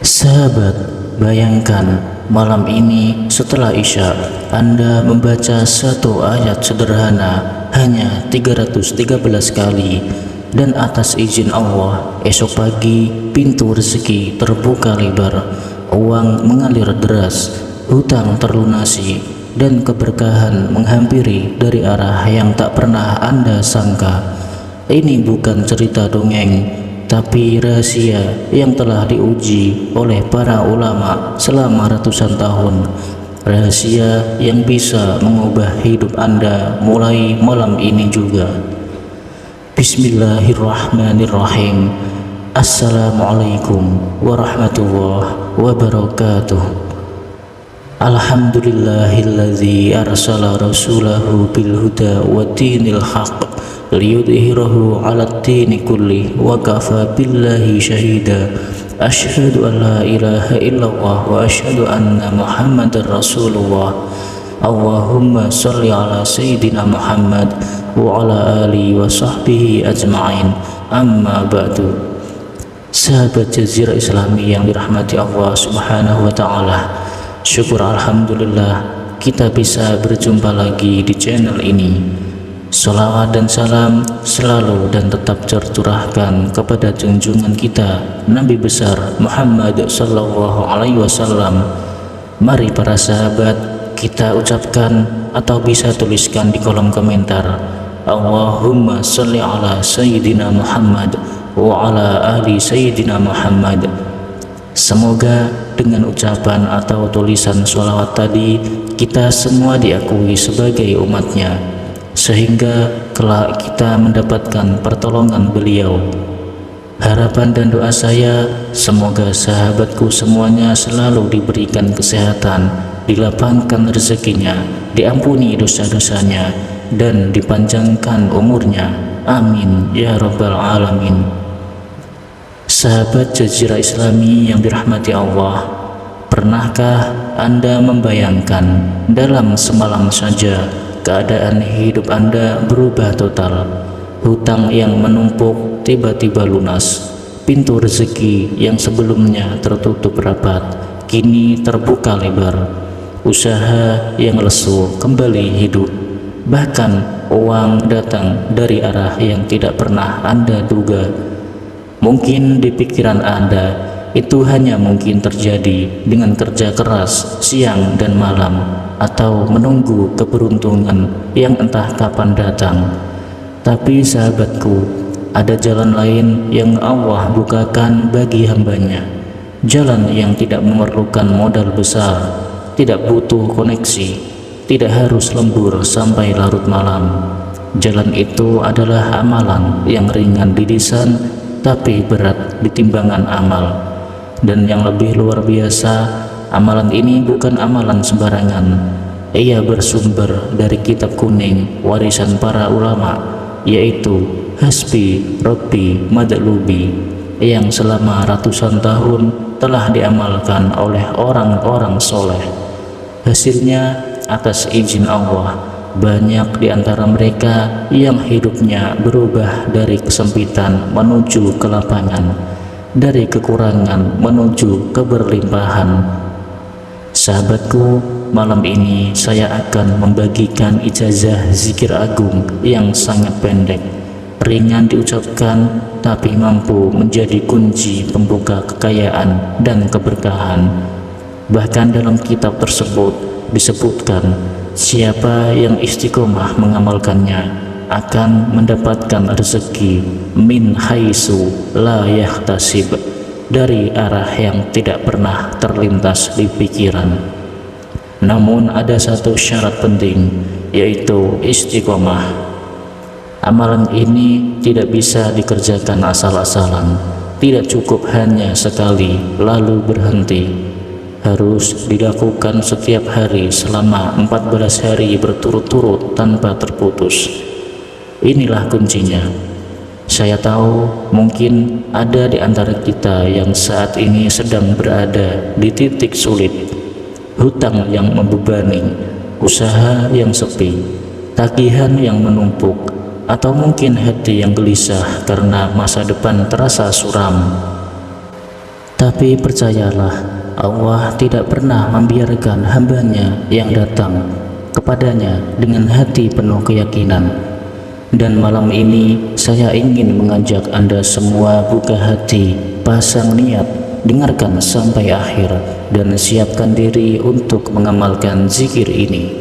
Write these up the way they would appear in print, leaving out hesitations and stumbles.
Sahabat, bayangkan malam ini setelah Isya Anda membaca satu ayat sederhana hanya 313 kali, dan atas izin Allah esok pagi pintu rezeki terbuka lebar, uang mengalir deras, hutang terlunasi, dan keberkahan menghampiri dari arah yang tak pernah Anda sangka. Ini bukan cerita dongeng, tapi rahasia yang telah diuji oleh para ulama selama ratusan tahun. Rahasia yang bisa mengubah hidup Anda mulai malam ini juga. Bismillahirrahmanirrahim. Assalamualaikum warahmatullahi wabarakatuh. Alhamdulillahilladzi arsala rasulahu bil huda wa dinil haqq liyudhhirahu 'alad dini kulli wa kafa billahi syahida. Asyhadu an la ilaha illallah wa asyhadu anna Muhammadar Rasulullah. Allahumma shalli ala sayyidina Muhammad wa ala alihi wa sahbihi ajma'in. Amma ba'du. Sahabat Jazirah Islami yang dirahmati Allah Subhanahu wa taala, syukur alhamdulillah kita bisa berjumpa lagi di channel ini. Salawat dan salam selalu dan tetap tercurahkan kepada junjungan kita Nabi besar Muhammad sallallahu alaihi wasallam. Mari para sahabat, kita ucapkan atau bisa tuliskan di kolom komentar, Allahumma sholli ala sayyidina Muhammad wa ala ali sayyidina Muhammad. Semoga dengan ucapan atau tulisan sholawat tadi kita semua diakui sebagai umatnya, sehingga kelak kita mendapatkan pertolongan beliau. Harapan dan doa saya, semoga sahabatku semuanya selalu diberikan kesehatan, dilapangkan rezekinya, diampuni dosa-dosanya, dan dipanjangkan umurnya. Amin ya rabbal alamin. Sahabat Jazirah Islami yang dirahmati Allah, pernahkah Anda membayangkan dalam semalam saja keadaan hidup Anda berubah total? Hutang yang menumpuk tiba-tiba lunas, pintu rezeki yang sebelumnya tertutup rapat kini terbuka lebar, usaha yang lesu kembali hidup, bahkan uang datang dari arah yang tidak pernah Anda duga. Mungkin di pikiran Anda itu hanya mungkin terjadi dengan kerja keras siang dan malam, atau menunggu keberuntungan yang entah kapan datang. Tapi sahabatku, ada jalan lain yang Allah bukakan bagi hambanya. Jalan yang tidak memerlukan modal besar, tidak butuh koneksi, tidak harus lembur sampai larut malam. Jalan itu adalah amalan yang ringan di lisan tapi berat di timbangan amal. Dan yang lebih luar biasa, amalan ini bukan amalan sembarangan. Ia bersumber dari kitab kuning warisan para ulama, yaitu Hasbi Rabbi Madlubi, yang selama ratusan tahun telah diamalkan oleh orang-orang soleh. Hasilnya atas izin Allah, banyak di antara mereka yang hidupnya berubah dari kesempitan menuju kelapangan, dari kekurangan menuju keberlimpahan. Sahabatku, malam ini saya akan membagikan ijazah zikir agung yang sangat pendek, ringan diucapkan, tapi mampu menjadi kunci pembuka kekayaan dan keberkahan. Bahkan dalam kitab tersebut disebutkan, siapa yang istiqomah mengamalkannya akan mendapatkan rezeki min haitsu la yahtasib, dari arah yang tidak pernah terlintas di pikiran. Namun ada satu syarat penting, yaitu istiqomah. Amalan ini tidak bisa dikerjakan asal-asalan, tidak cukup hanya sekali lalu berhenti. Harus dilakukan setiap hari selama 14 hari berturut-turut tanpa terputus. Inilah kuncinya. Saya tahu mungkin ada di antara kita yang saat ini sedang berada di titik sulit, hutang yang membebani, usaha yang sepi, tagihan yang menumpuk, atau mungkin hati yang gelisah karena masa depan terasa suram. Tapi percayalah, Allah tidak pernah membiarkan hambanya yang datang kepadanya dengan hati penuh keyakinan. Dan malam ini saya ingin mengajak Anda semua buka hati, pasang niat, dengarkan sampai akhir, dan siapkan diri untuk mengamalkan zikir ini.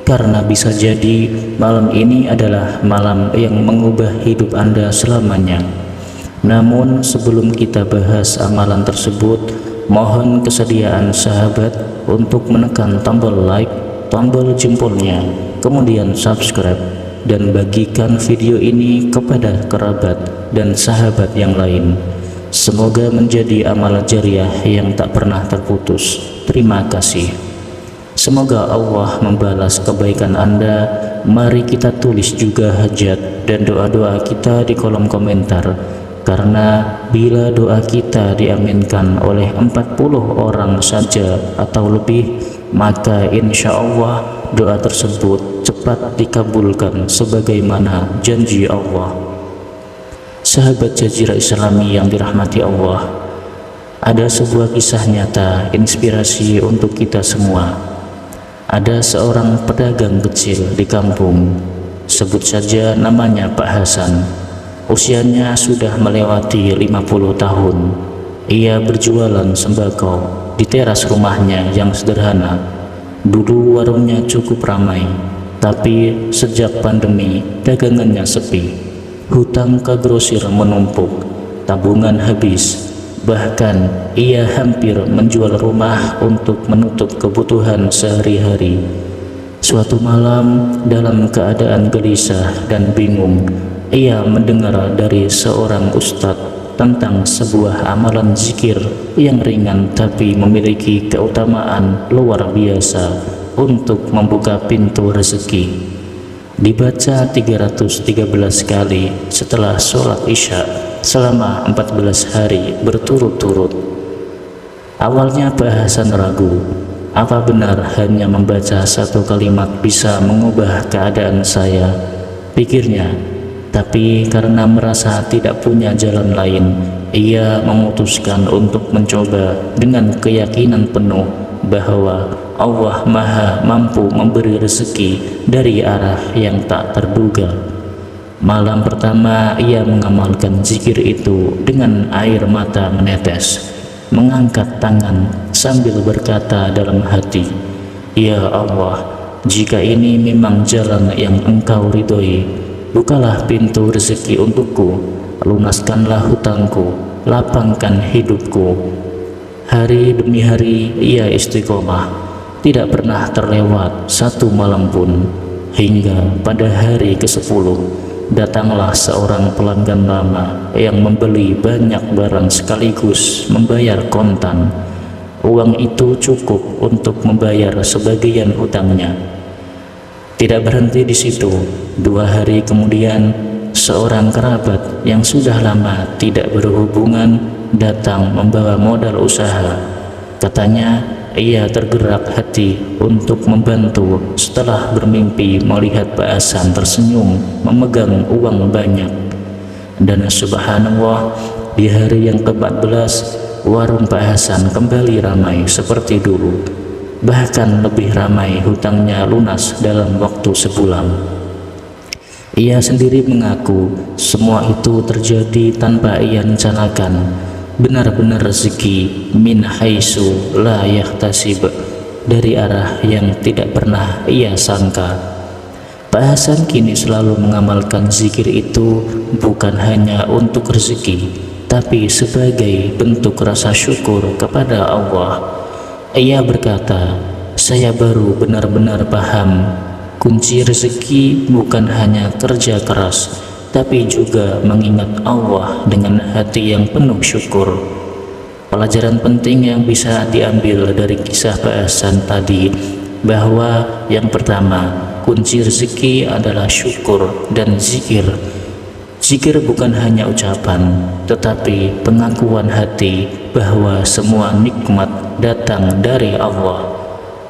Karena bisa jadi malam ini adalah malam yang mengubah hidup Anda selamanya. Namun sebelum kita bahas amalan tersebut, mohon kesediaan sahabat untuk menekan tombol like, tombol jempolnya, kemudian subscribe, dan bagikan video ini kepada kerabat dan sahabat yang lain. Semoga menjadi amal jariah yang tak pernah terputus. Terima kasih. Semoga Allah membalas kebaikan Anda. Mari kita tulis juga hajat dan doa-doa kita di kolom komentar. Karena bila doa kita diaminkan oleh 40 orang saja atau lebih, maka insya Allah doa tersebut cepat dikabulkan sebagaimana janji Allah. Sahabat Jazirah Islami yang dirahmati Allah, ada sebuah kisah nyata inspirasi untuk kita semua. Ada seorang pedagang kecil di kampung, sebut saja namanya Pak Hasan. Usianya sudah melewati 50 tahun. Ia berjualan sembako di teras rumahnya yang sederhana. Dulu warungnya cukup ramai, tapi sejak pandemi dagangannya sepi. Hutang ke grosir menumpuk, tabungan habis. Bahkan ia hampir menjual rumah untuk menutup kebutuhan sehari-hari. Suatu malam, dalam keadaan gelisah dan bingung, ia mendengar dari seorang ustadz tentang sebuah amalan zikir yang ringan tapi memiliki keutamaan luar biasa untuk membuka pintu rezeki. Dibaca 313 kali setelah sholat isya selama 14 hari berturut-turut. Awalnya Pak Hasan ragu, apa benar hanya membaca satu kalimat bisa mengubah keadaan saya, pikirnya. Tapi karena merasa tidak punya jalan lain, ia memutuskan untuk mencoba dengan keyakinan penuh bahwa Allah Maha mampu memberi rezeki dari arah yang tak terduga. Malam pertama ia mengamalkan zikir itu dengan air mata menetes, mengangkat tangan sambil berkata dalam hati, "Ya Allah, jika ini memang jalan yang Engkau ridhoi, bukalah pintu rezeki untukku, lunaskanlah hutangku, lapangkan hidupku." Hari demi hari ia istiqomah, tidak pernah terlewat satu malam pun. Hingga pada hari ke-10 datanglah seorang pelanggan lama yang membeli banyak barang sekaligus membayar kontan. Uang itu cukup untuk membayar sebagian hutangnya. Tidak berhenti di situ. 2 hari kemudian, seorang kerabat yang sudah lama tidak berhubungan datang membawa modal usaha. Katanya ia tergerak hati untuk membantu setelah bermimpi melihat Pak Hasan tersenyum memegang uang banyak. Dan subhanallah, di hari yang ke-14 warung Pak Hasan kembali ramai seperti dulu. Bahkan lebih ramai, hutangnya lunas dalam waktu sebulan. Ia sendiri mengaku semua itu terjadi tanpa ia rencanakan. Benar-benar rezeki min haitsu la yahtasib, dari arah yang tidak pernah ia sangka. Pak Hasan kini selalu mengamalkan zikir itu bukan hanya untuk rezeki, tapi sebagai bentuk rasa syukur kepada Allah. Ia berkata, "Saya baru benar-benar paham, kunci rezeki bukan hanya kerja keras, tapi juga mengingat Allah dengan hati yang penuh syukur." Pelajaran penting yang bisa diambil dari kisah Pak Hasan tadi, bahwa yang pertama, kunci rezeki adalah syukur dan zikir. Zikir bukan hanya ucapan, tetapi pengakuan hati bahwa semua nikmat datang dari Allah.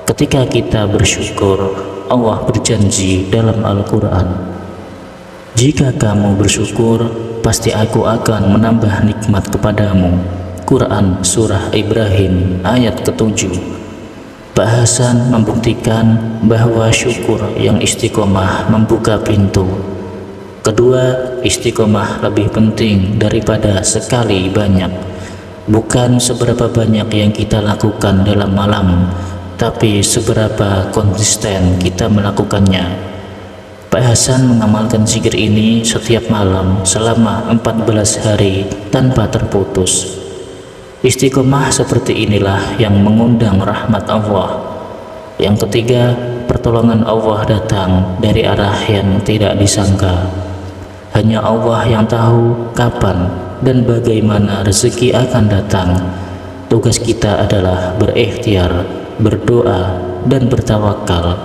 Ketika kita bersyukur, Allah berjanji dalam Al-Quran, "Jika kamu bersyukur, pasti aku akan menambah nikmat kepadamu." Quran Surah Ibrahim ayat ke-7. Pak Hasan membuktikan bahwa syukur yang istiqomah membuka pintu. Kedua, istiqomah lebih penting daripada sekali banyak. Bukan seberapa banyak yang kita lakukan dalam malam, tapi seberapa konsisten kita melakukannya. Pak Hasan mengamalkan zikir ini setiap malam selama 14 hari tanpa terputus. Istiqomah seperti inilah yang mengundang rahmat Allah. Yang ketiga, pertolongan Allah datang dari arah yang tidak disangka. Hanya Allah yang tahu kapan dan bagaimana rezeki akan datang. Tugas kita adalah berikhtiar, berdoa, dan bertawakal.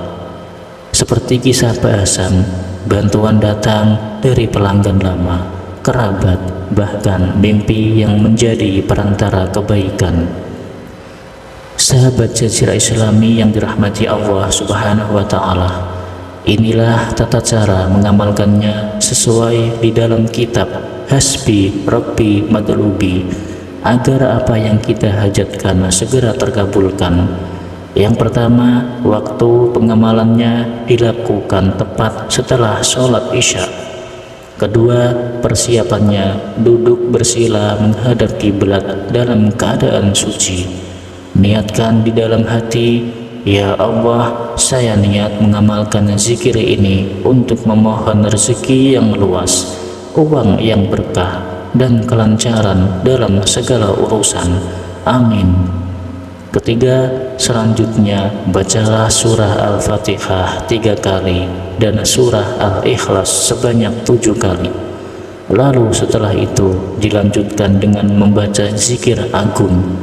Seperti kisah Pak Hasan, bantuan datang dari pelanggan lama, kerabat, bahkan mimpi yang menjadi perantara kebaikan. Sahabat Jazirah Islami yang dirahmati Allah Subhanahu wa Ta'ala, inilah tata cara mengamalkannya sesuai di dalam kitab Hasbi Rabbi Madlubi, agar apa yang kita hajatkan segera terkabulkan. Yang pertama, waktu pengamalannya dilakukan tepat setelah sholat Isya. Kedua, persiapannya duduk bersila menghadap kiblat dalam keadaan suci. Niatkan di dalam hati, ya Allah, saya niat mengamalkan zikir ini untuk memohon rezeki yang luas, uang yang berkah, dan kelancaran dalam segala urusan. Amin. Ketiga, selanjutnya bacalah surah Al-Fatihah 3 kali dan surah Al-Ikhlas sebanyak 7 kali. Lalu setelah itu dilanjutkan dengan membaca zikir agung.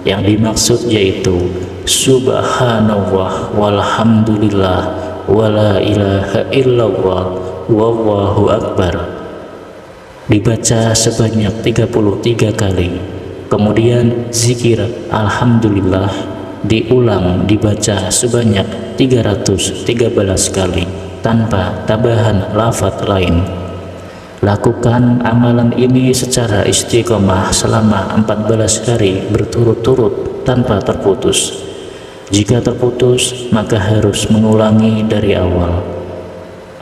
Yang dimaksud yaitu Subhanallah walhamdulillah wala ilaha illallah wallahu akbar. Dibaca sebanyak 33 kali. Kemudian zikir Alhamdulillah diulang dibaca sebanyak 313 kali tanpa tambahan lafaz lain. Lakukan amalan ini secara istiqomah selama 14 hari berturut-turut tanpa terputus. Jika terputus, maka harus mengulangi dari awal.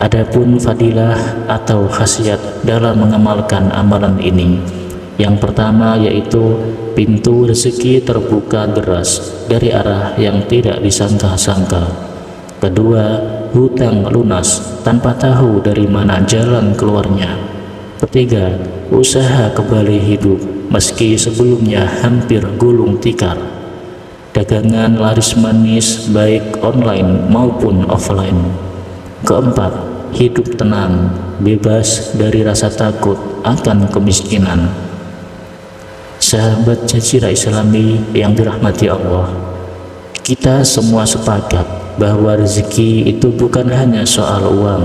Adapun fadilah atau khasiat dalam mengamalkan amalan ini, yang pertama yaitu pintu rezeki terbuka deras dari arah yang tidak disangka-sangka. Kedua, hutang lunas tanpa tahu dari mana jalan keluarnya. Ketiga, usaha kembali hidup meski sebelumnya hampir gulung tikar. Dagangan laris manis baik online maupun offline. Keempat, hidup tenang, bebas dari rasa takut akan kemiskinan. Sahabat Jazirah Islami yang dirahmati Allah, kita semua sepakat bahwa rezeki itu bukan hanya soal uang,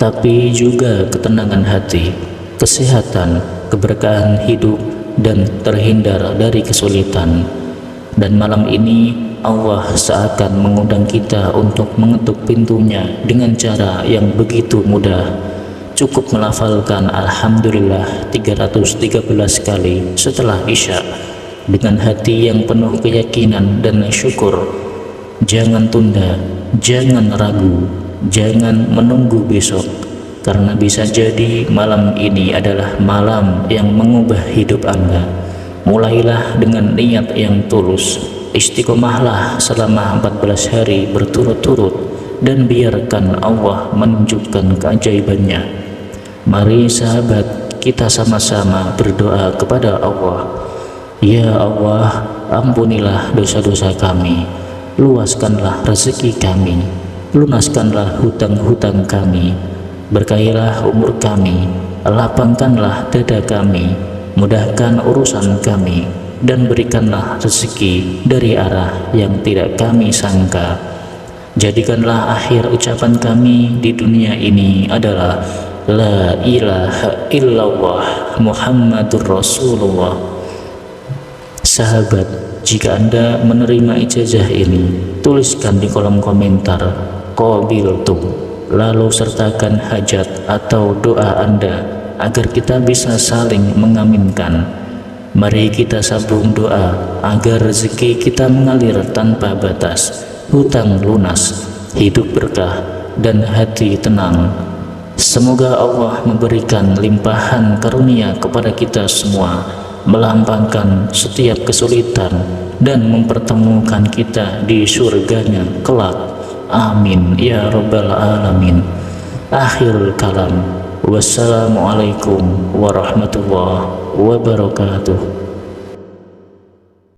tapi juga ketenangan hati, kesehatan, keberkahan hidup, dan terhindar dari kesulitan. Dan malam ini Allah seakan mengundang kita untuk mengetuk pintunya dengan cara yang begitu mudah. Cukup melafalkan Alhamdulillah 313 kali setelah Isya dengan hati yang penuh keyakinan dan syukur. Jangan tunda, jangan ragu, jangan menunggu besok, karena bisa jadi malam ini adalah malam yang mengubah hidup Anda. Mulailah dengan niat yang tulus, istiqomahlah selama 14 hari berturut-turut, dan biarkan Allah menunjukkan keajaibannya. Mari sahabat, kita sama-sama berdoa kepada Allah. Ya Allah, ampunilah dosa-dosa kami, luaskanlah rezeki kami, lunaskanlah hutang-hutang kami, berkahilah umur kami, lapangkanlah dada kami, mudahkan urusan kami, dan berikanlah rezeki dari arah yang tidak kami sangka. Jadikanlah akhir ucapan kami di dunia ini adalah La ilaha illallah Muhammadur Rasulullah. Sahabat, jika Anda menerima ijazah ini, tuliskan di kolom komentar qabiltu, lalu sertakan hajat atau doa Anda agar kita bisa saling mengaminkan. Mari kita sambung doa agar rezeki kita mengalir tanpa batas, hutang lunas, hidup berkah, dan hati tenang. Semoga Allah memberikan limpahan karunia kepada kita semua, melambangkan setiap kesulitan, dan mempertemukan kita di surganya kelak. Amin ya rabbal alamin. Akhirul kalam. Wassalamualaikum warahmatullahi wabarakatuh.